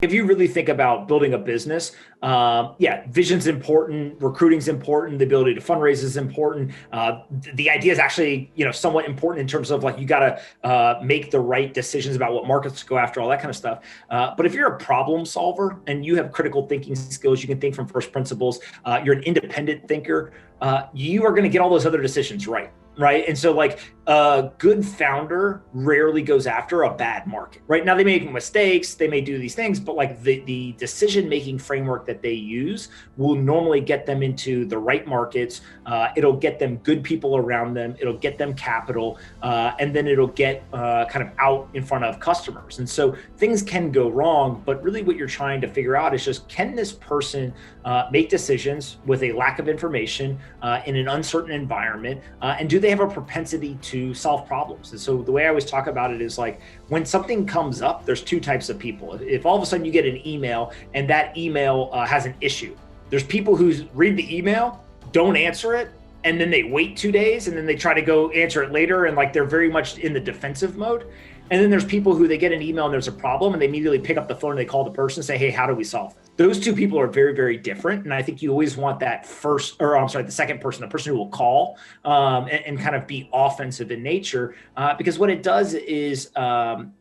If you really think about building a business, yeah, vision's important, recruiting's important, the ability to fundraise is important. The idea is actually, somewhat important in terms of like you got to make the right decisions about what markets to go after, all that kind of stuff. But if you're a problem solver and you have critical thinking skills, you can think from first principles. You're an independent thinker. You are going to get all those other decisions right. Right. And so like a good founder rarely goes after a bad market. Right now, they may make mistakes, they may do these things, but like the decision-making framework that they use will normally get them into the right markets. It'll get them good people around them. It'll get them capital. And then it'll get kind of out in front of customers. And so things can go wrong, but really what you're trying to figure out is just, can this person make decisions with a lack of information in an uncertain environment? And do they have a propensity to solve problems? And so the way I always talk about it is like, when something comes up, there's two types of people. If all of a sudden you get an email and that email has an issue, there's people who read the email, don't answer it, and then they wait 2 days and then they try to go answer it later. And like, they're very much in the defensive mode. And then there's people who they get an email and there's a problem and they immediately pick up the phone and they call the person and say, hey, how do we solve it? Those two people are very, very different. And I think you always want that the second person, the person who will call and kind of be offensive in nature, because what it does is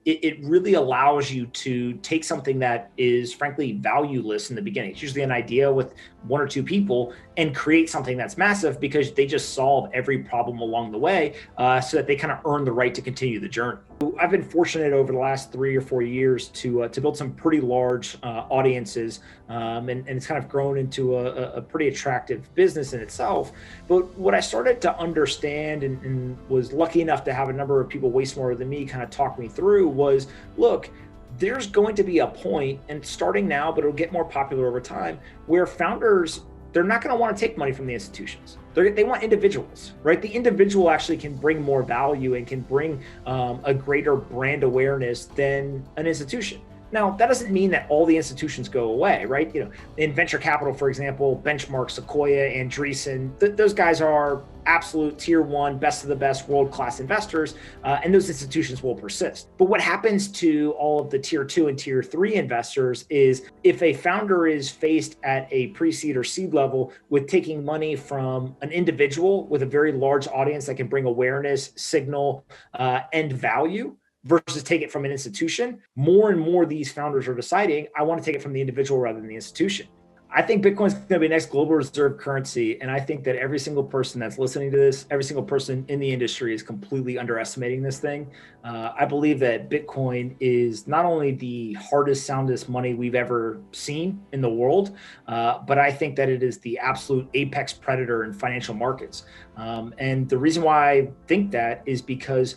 it really allows you to take something that is frankly valueless in the beginning. It's usually an idea with one or two people and create something that's massive because they just solve every problem along the way so that they kind of earn the right to continue the journey. I've been fortunate over the last 3 or 4 years to build some pretty large audiences, and it's kind of grown into a pretty attractive business in itself. But what I started to understand and was lucky enough to have a number of people way smarter than me kind of talk me through was, look, there's going to be a point, and starting now, but it'll get more popular over time, where founders, they're not going to want to take money from the institutions. They want individuals, right? The individual actually can bring more value and can bring a greater brand awareness than an institution. Now, that doesn't mean that all the institutions go away, right? In venture capital, for example, Benchmark, Sequoia, Andreessen, those guys are absolute tier one, best of the best, world-class investors, and those institutions will persist. But what happens to all of the tier two and tier three investors is, if a founder is faced at a pre-seed or seed level with taking money from an individual with a very large audience that can bring awareness, signal, and value, versus take it from an institution, more and more these founders are deciding, I want to take it from the individual rather than the institution. I think Bitcoin is going to be the next global reserve currency. And I think that every single person that's listening to this, every single person in the industry is completely underestimating this thing. I believe that Bitcoin is not only the hardest, soundest money we've ever seen in the world, but I think that it is the absolute apex predator in financial markets. And the reason why I think that is because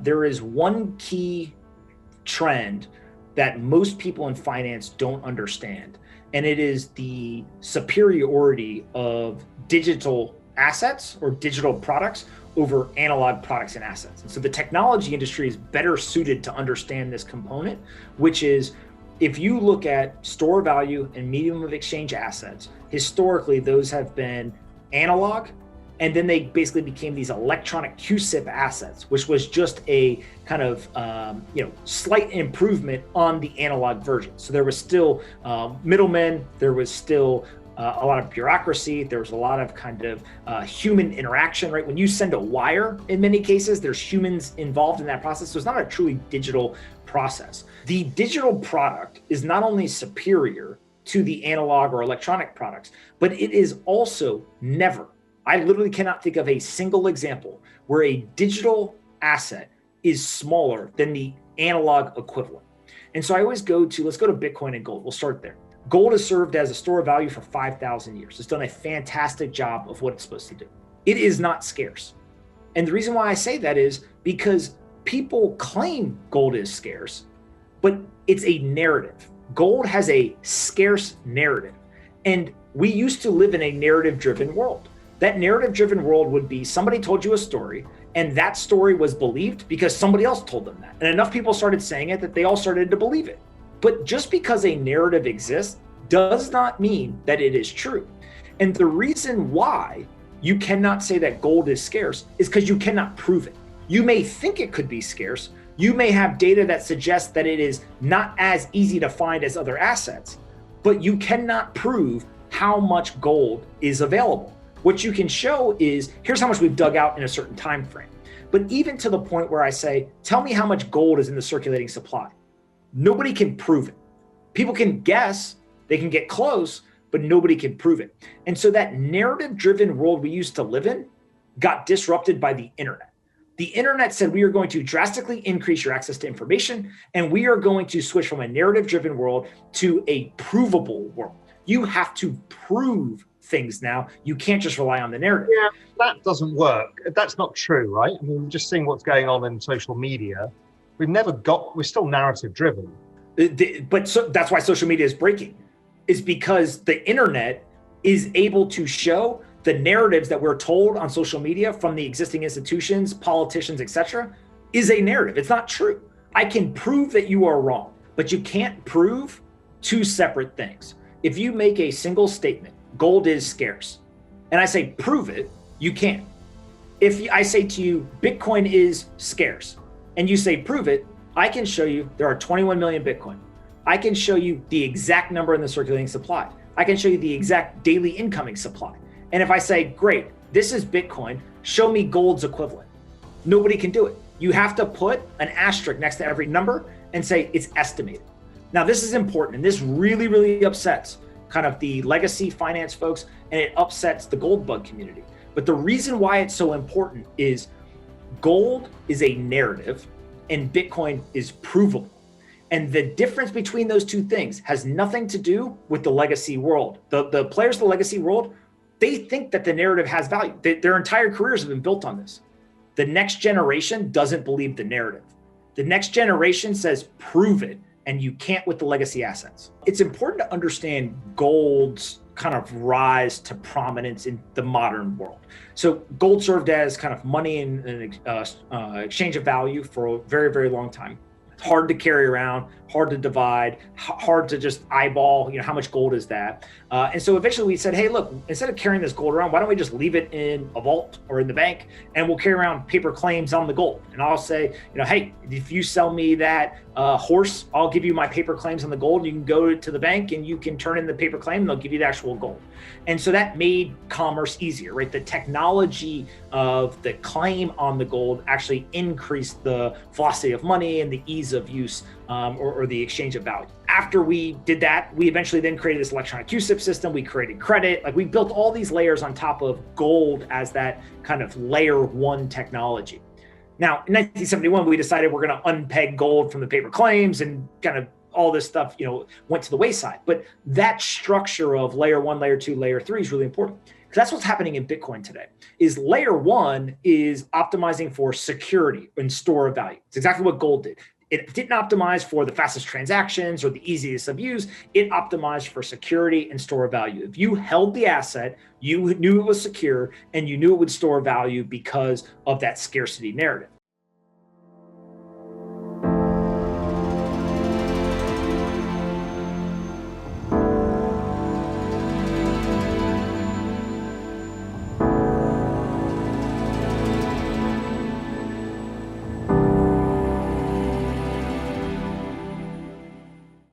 there is one key trend that most people in finance don't understand. And it is the superiority of digital assets or digital products over analog products and assets. And so the technology industry is better suited to understand this component, which is, if you look at store value and medium of exchange assets, historically, those have been analog. And then they basically became these electronic QSIP assets, which was just a kind of slight improvement on the analog version. So there was still middlemen, there was still a lot of bureaucracy, there was a lot of kind of human interaction, right? When you send a wire, in many cases, there's humans involved in that process. So it's not a truly digital process. The digital product is not only superior to the analog or electronic products, but it is also never, I literally cannot think of a single example where a digital asset is smaller than the analog equivalent. And so I always let's go to Bitcoin and gold. We'll start there. Gold has served as a store of value for 5,000 years. It's done a fantastic job of what it's supposed to do. It is not scarce. And the reason why I say that is because people claim gold is scarce, but it's a narrative. Gold has a scarce narrative. And we used to live in a narrative-driven world. That narrative-driven world would be, somebody told you a story, and that story was believed because somebody else told them that. And enough people started saying it that they all started to believe it. But just because a narrative exists does not mean that it is true. And the reason why you cannot say that gold is scarce is because you cannot prove it. You may think it could be scarce, You may have data that suggests that it is not as easy to find as other assets, but you cannot prove how much gold is available. What you can show is, here's how much we've dug out in a certain time frame. But even to the point where I say, tell me how much gold is in the circulating supply. Nobody can prove it. People can guess, they can get close, but nobody can prove it. And so that narrative-driven world we used to live in got disrupted by the internet. The internet said we are going to drastically increase your access to information, and we are going to switch from a narrative-driven world to a provable world. You have to prove things now. You can't just rely on the narrative. Yeah, that doesn't work. That's not true, right? I mean, just seeing what's going on in social media, we're still narrative-driven. But that's why social media is breaking, is because the internet is able to show the narratives that we're told on social media from the existing institutions, politicians, etc., is a narrative. It's not true. I can prove that you are wrong, but you can't prove two separate things. If you make a single statement, gold is scarce, and I say, prove it, you can't. If I say to you, Bitcoin is scarce, and you say, prove it, I can show you there are 21 million Bitcoin. I can show you the exact number in the circulating supply. I can show you the exact daily incoming supply. And if I say, great, this is Bitcoin, show me gold's equivalent. Nobody can do it. You have to put an asterisk next to every number and say it's estimated. Now, this is important, and this really, really upsets kind of the legacy finance folks, and it upsets the gold bug community. But the reason why it's so important is gold is a narrative and Bitcoin is provable. And the difference between those two things has nothing to do with the legacy world. The players of the legacy world, they think that the narrative has value. Their entire careers have been built on this. The next generation doesn't believe the narrative. The next generation says, prove it, and you can't with the legacy assets. It's important to understand gold's kind of rise to prominence in the modern world. So gold served as kind of money and exchange of value for a very, very long time. It's hard to carry around, hard to divide, hard to just eyeball, how much gold is that? And so eventually we said, hey, look, instead of carrying this gold around, why don't we just leave it in a vault or in the bank, and we'll carry around paper claims on the gold. And I'll say, hey, if you sell me that horse, I'll give you my paper claims on the gold. You can go to the bank and you can turn in the paper claim and they'll give you the actual gold. And so that made commerce easier, right? The technology of the claim on the gold actually increased the velocity of money and the ease of use or the exchange of value. After we did that, we eventually then created this electronic QSIP system. We created credit. Like, we built all these layers on top of gold as that kind of layer one technology. Now, in 1971, we decided we're going to unpeg gold from the paper claims, and kind of all this stuff, went to the wayside. But that structure of layer one, layer two, layer three is really important, because that's what's happening in Bitcoin today. Is layer one is optimizing for security and store of value. It's exactly what gold did. It didn't optimize for the fastest transactions or the easiest of use. It optimized for security and store of value. If you held the asset, you knew it was secure and you knew it would store value because of that scarcity narrative.